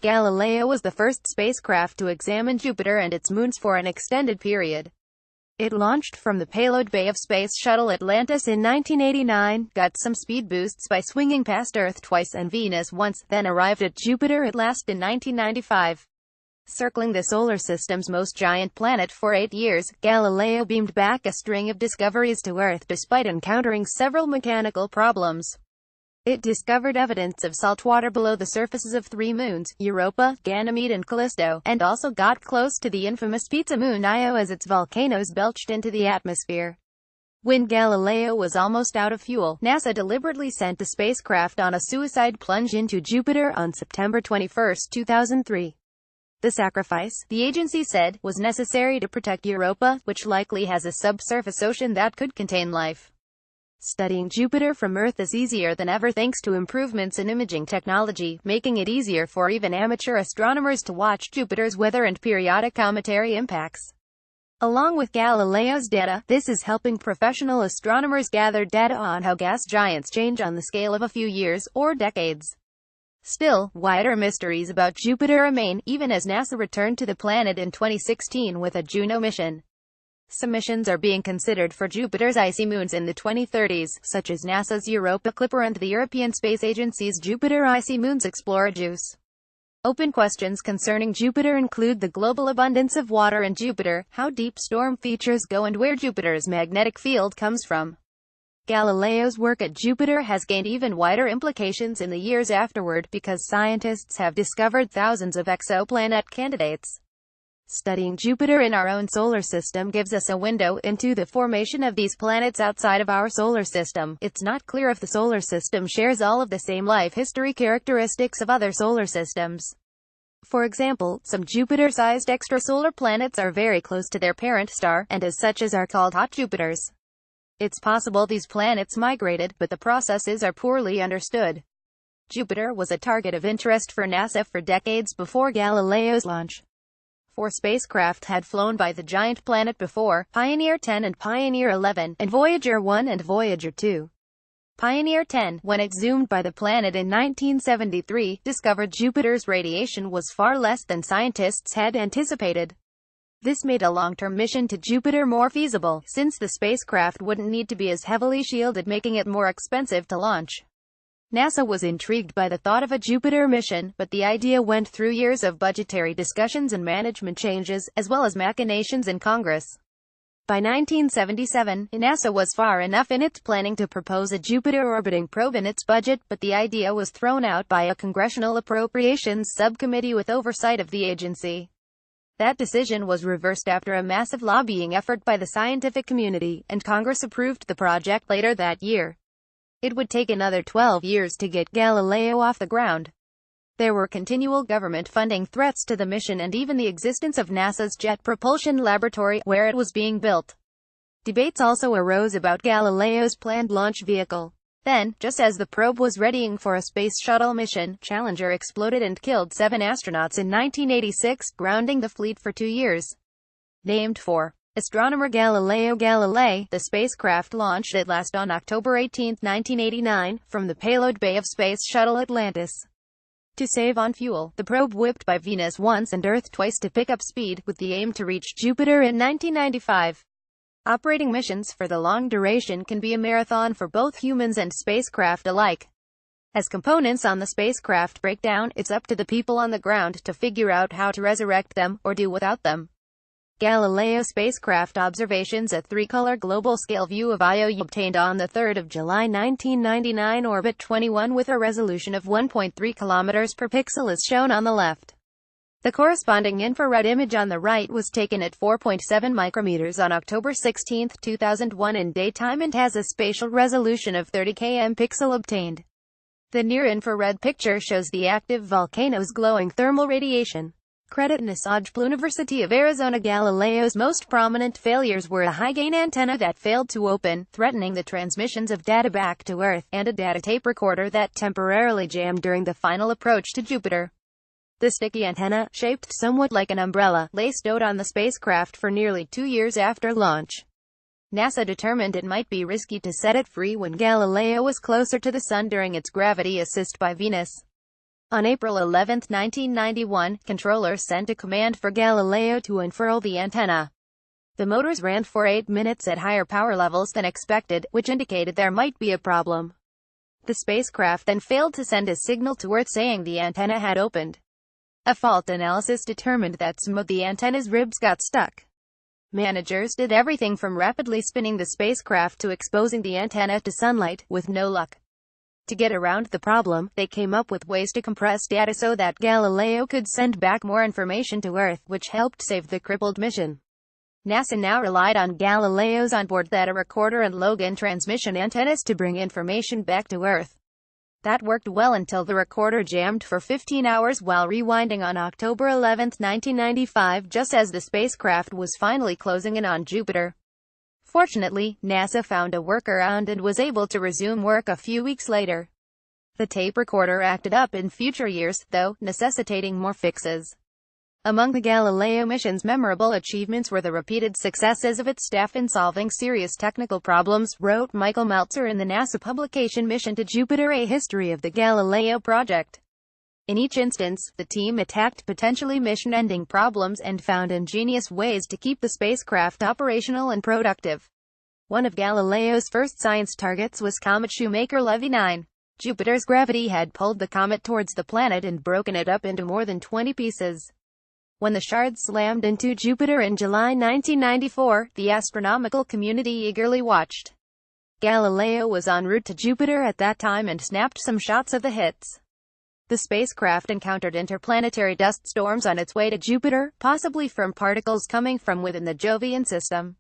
Galileo was the first spacecraft to examine Jupiter and its moons for an extended period. It launched from the payload bay of Space Shuttle Atlantis in 1989, got some speed boosts by swinging past Earth twice and Venus once, then arrived at Jupiter at last in 1995. Circling the solar system's most giant planet for 8 years, Galileo beamed back a string of discoveries to Earth despite encountering several mechanical problems. It discovered evidence of saltwater below the surfaces of 3 moons, Europa, Ganymede and Callisto, and also got close to the infamous Pizza Moon Io as its volcanoes belched into the atmosphere. When Galileo was almost out of fuel, NASA deliberately sent a spacecraft on a suicide plunge into Jupiter on September 21, 2003. The sacrifice, the agency said, was necessary to protect Europa, which likely has a subsurface ocean that could contain life. Studying Jupiter from Earth is easier than ever thanks to improvements in imaging technology, making it easier for even amateur astronomers to watch Jupiter's weather and periodic cometary impacts. Along with Galileo's data, this is helping professional astronomers gather data on how gas giants change on the scale of a few years, or decades. Still, wider mysteries about Jupiter remain, even as NASA returned to the planet in 2016 with a Juno mission. Some missions are being considered for Jupiter's icy moons in the 2030s, such as NASA's Europa Clipper and the European Space Agency's Jupiter Icy Moons Explorer JUICE. Open questions concerning Jupiter include the global abundance of water in Jupiter, how deep storm features go and where Jupiter's magnetic field comes from. Galileo's work at Jupiter has gained even wider implications in the years afterward, because scientists have discovered thousands of exoplanet candidates. Studying Jupiter in our own solar system gives us a window into the formation of these planets outside of our solar system. It's not clear if the solar system shares all of the same life history characteristics of other solar systems. For example, some Jupiter-sized extrasolar planets are very close to their parent star, and as such are called hot Jupiters. It's possible these planets migrated, but the processes are poorly understood. Jupiter was a target of interest for NASA for decades before Galileo's launch. 4 spacecraft had flown by the giant planet before: Pioneer 10 and Pioneer 11, and Voyager 1 and Voyager 2. Pioneer 10, when it zoomed by the planet in 1973, discovered Jupiter's radiation was far less than scientists had anticipated. This made a long-term mission to Jupiter more feasible, since the spacecraft wouldn't need to be as heavily shielded, making it more expensive to launch. NASA was intrigued by the thought of a Jupiter mission, but the idea went through years of budgetary discussions and management changes, as well as machinations in Congress. By 1977, NASA was far enough in its planning to propose a Jupiter-orbiting probe in its budget, but the idea was thrown out by a Congressional Appropriations Subcommittee with oversight of the agency. That decision was reversed after a massive lobbying effort by the scientific community, and Congress approved the project later that year. It would take another 12 years to get Galileo off the ground. There were continual government funding threats to the mission and even the existence of NASA's Jet Propulsion Laboratory, where it was being built. Debates also arose about Galileo's planned launch vehicle. Then, just as the probe was readying for a space shuttle mission, Challenger exploded and killed 7 astronauts in 1986, grounding the fleet for 2 years. Named for astronomer Galileo Galilei, the spacecraft launched at last on October 18, 1989, from the payload bay of Space Shuttle Atlantis. To save on fuel, the probe whipped by Venus once and Earth twice to pick up speed, with the aim to reach Jupiter in 1995. Operating missions for the long duration can be a marathon for both humans and spacecraft alike. As components on the spacecraft break down, it's up to the people on the ground to figure out how to resurrect them, or do without them. Galileo spacecraft observations, a 3-color global-scale view of Io obtained on 3 July 1999, orbit 21 with a resolution of 1.3 km per pixel is shown on the left. The corresponding infrared image on the right was taken at 4.7 micrometers on October 16, 2001 in daytime and has a spatial resolution of 30 km pixel obtained. The near-infrared picture shows the active volcanoes glowing thermal radiation. Credit NASAS University of Arizona. Galileo's most prominent failures were a high-gain antenna that failed to open, threatening the transmissions of data back to Earth, and a data tape recorder that temporarily jammed during the final approach to Jupiter. The sticky antenna, shaped somewhat like an umbrella, lay stowed on the spacecraft for nearly 2 years after launch. NASA determined it might be risky to set it free when Galileo was closer to the Sun during its gravity assist by Venus. On April 11, 1991, controllers sent a command for Galileo to unfurl the antenna. The motors ran for 8 minutes at higher power levels than expected, which indicated there might be a problem. The spacecraft then failed to send a signal to Earth saying the antenna had opened. A fault analysis determined that some of the antenna's ribs got stuck. Managers did everything from rapidly spinning the spacecraft to exposing the antenna to sunlight, with no luck. To get around the problem, they came up with ways to compress data so that Galileo could send back more information to Earth, which helped save the crippled mission. NASA now relied on Galileo's onboard data recorder and Logan transmission antennas to bring information back to Earth. That worked well until the recorder jammed for 15 hours while rewinding on October 11, 1995, just as the spacecraft was finally closing in on Jupiter. Fortunately, NASA found a workaround and was able to resume work a few weeks later. The tape recorder acted up in future years, though, necessitating more fixes. Among the Galileo mission's memorable achievements were the repeated successes of its staff in solving serious technical problems, wrote Michael Meltzer in the NASA publication Mission to Jupiter: A History of the Galileo Project. In each instance, the team attacked potentially mission-ending problems and found ingenious ways to keep the spacecraft operational and productive. One of Galileo's first science targets was Comet Shoemaker-Levy 9. Jupiter's gravity had pulled the comet towards the planet and broken it up into more than 20 pieces. When the shards slammed into Jupiter in July 1994, the astronomical community eagerly watched. Galileo was en route to Jupiter at that time and snapped some shots of the hits. The spacecraft encountered interplanetary dust storms on its way to Jupiter, possibly from particles coming from within the Jovian system.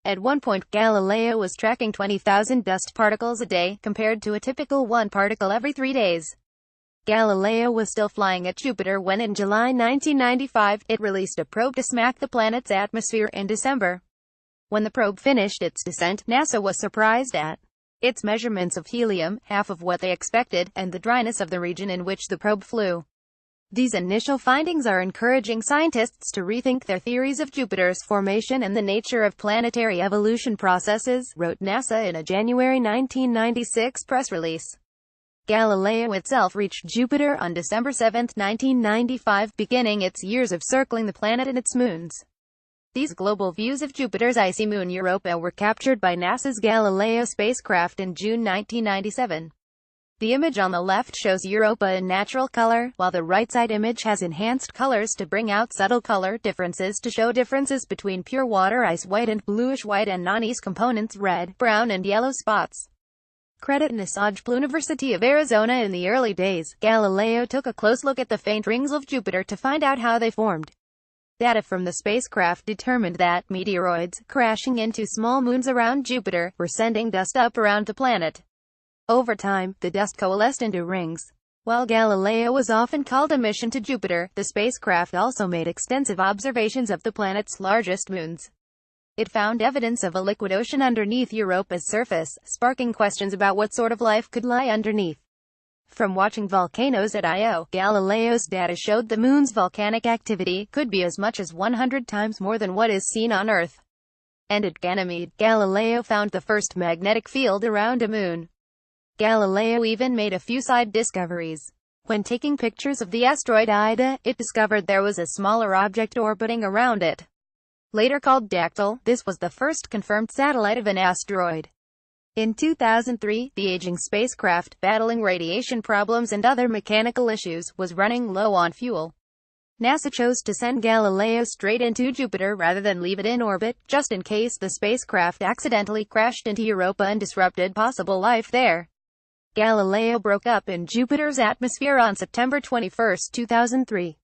At one point, Galileo was tracking 20,000 dust particles a day, compared to a typical 1 particle every 3 days. Galileo was still flying at Jupiter when in July 1995, it released a probe to smack the planet's atmosphere in December. When the probe finished its descent, NASA was surprised at its measurements of helium, half of what they expected, and the dryness of the region in which the probe flew. These initial findings are encouraging scientists to rethink their theories of Jupiter's formation and the nature of planetary evolution processes, wrote NASA in a January 1996 press release. Galileo itself reached Jupiter on December 7, 1995, beginning its years of circling the planet and its moons. These global views of Jupiter's icy moon Europa were captured by NASA's Galileo spacecraft in June 1997. The image on the left shows Europa in natural color, while the right side image has enhanced colors to bring out subtle color differences to show differences between pure water ice white and bluish-white and non-ice components red, brown and yellow spots. Credit NASA's University of Arizona. In the early days, Galileo took a close look at the faint rings of Jupiter to find out how they formed. Data from the spacecraft determined that meteoroids, crashing into small moons around Jupiter, were sending dust up around the planet. Over time, the dust coalesced into rings. While Galileo was often called a mission to Jupiter, the spacecraft also made extensive observations of the planet's largest moons. It found evidence of a liquid ocean underneath Europa's surface, sparking questions about what sort of life could lie underneath. From watching volcanoes at Io, Galileo's data showed the moon's volcanic activity could be as much as 100 times more than what is seen on Earth. And at Ganymede, Galileo found the first magnetic field around a moon. Galileo even made a few side discoveries. When taking pictures of the asteroid Ida, it discovered there was a smaller object orbiting around it. Later called Dactyl, this was the first confirmed satellite of an asteroid. In 2003, the aging spacecraft, battling radiation problems and other mechanical issues, was running low on fuel. NASA chose to send Galileo straight into Jupiter rather than leave it in orbit, just in case the spacecraft accidentally crashed into Europa and disrupted possible life there. Galileo broke up in Jupiter's atmosphere on September 21, 2003.